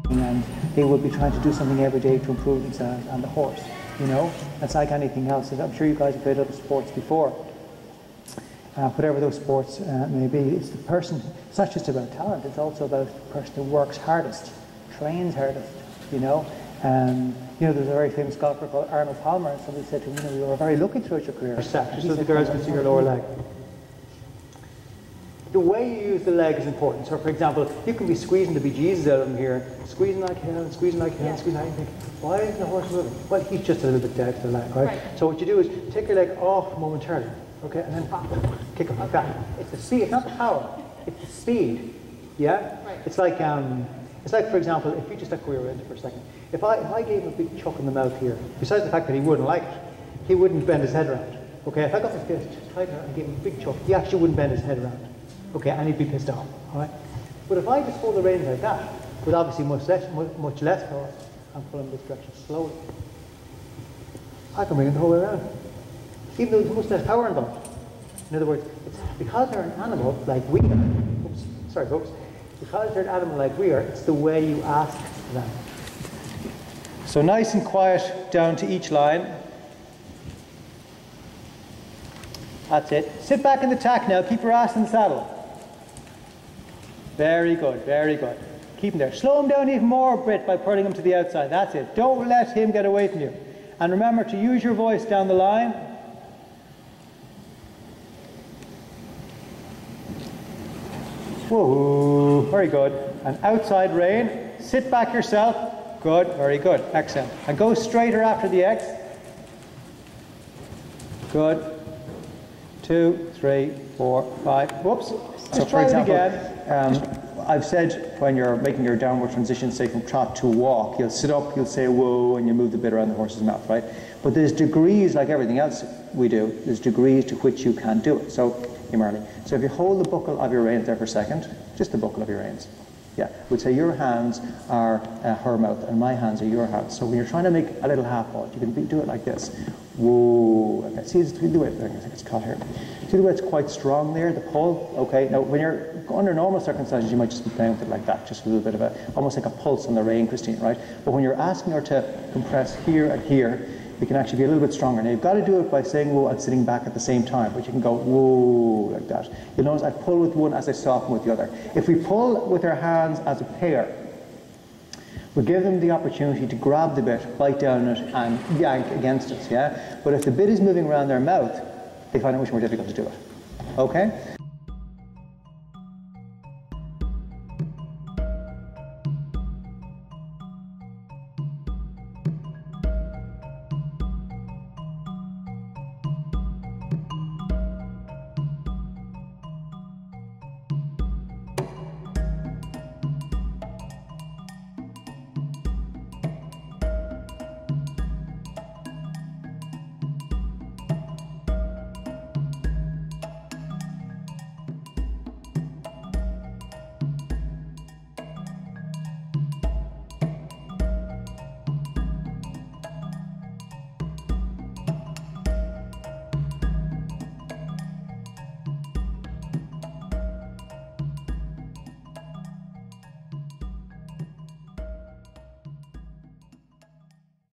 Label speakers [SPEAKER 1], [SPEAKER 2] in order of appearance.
[SPEAKER 1] and they will be trying to do something every day to improve themselves and the horse, you know. It's like anything else. I'm sure you guys have played other sports before. Whatever those sports may be, it's the person, it's not just about talent, it's also about the person who works hardest, trains hardest, you know. You know, there's a very famous golfer called Arnold Palmer, and somebody said to him, you know, you were very lucky throughout your career.
[SPEAKER 2] Just so the girls can see your lower leg. The way you use the leg is important. So, for example, you can be squeezing the bejesus out of him here, squeezing like hell, squeezing like hell, squeezing like hell. Why isn't the horse moving? Well, he's just a little bit dead to the leg, right? So what you do is take your leg off momentarily, okay, and then kick it like that. It's the speed, it's not the power, it's the speed, yeah? Right. It's like, for example, if you just like rear-end for a second, if I gave him a big chuck in the mouth here, besides the fact that he wouldn't like it, he wouldn't bend his head around, okay? If I got my fist tighter and gave him a big chuck, he actually wouldn't bend his head around. Okay, and he'd be pissed off, all right? But if I just hold the reins like that, with obviously much less power, and pull him this direction slowly, I can bring him the whole way around, even though there's much less power involved. In other words, it's because they're an animal like we are, oops, sorry folks, because they're an animal like we are, it's the way you ask them. So nice and quiet down to each line. That's it. Sit back in the tack now, keep your ass in the saddle. Very good, very good. Keep him there. Slow him down even more, Britt, by pulling him to the outside. That's it. Don't let him get away from you. And remember to use your voice down the line. Whoa, very good. And outside rein. Sit back yourself. Good, very good. Excellent. And go straighter after the X. Good. 2, 3, 4, 5. Whoops. So for example, I've said when you're making your downward transition, say from trot to walk, you'll sit up, you'll say whoa, and you move the bit around the horse's mouth, right? But there's degrees, like everything else we do, there's degrees to which you can do it. So, Marley, so if you hold the buckle of your reins there for a second, just the buckle of your reins, yeah, we'd say your hands are her mouth and my hands are your hands. So when you're trying to make a little half halt, you can do it like this. Whoa, okay, see the way, I think it's caught here. See the way it's quite strong there, the pull, okay. Now when you're under normal circumstances, you might just be playing with it like that, just a little bit of a, almost like a pulse on the rein, Christine, right? But when you're asking her to compress here and here, you can actually be a little bit stronger. Now you've got to do it by saying whoa and sitting back at the same time, but you can go whoa like that. You'll notice I pull with one as I soften with the other. If we pull with our hands as a pair, we give them the opportunity to grab the bit, bite down it and yank against us, yeah? But if the bit is moving around their mouth, they find it much more difficult to do it, okay?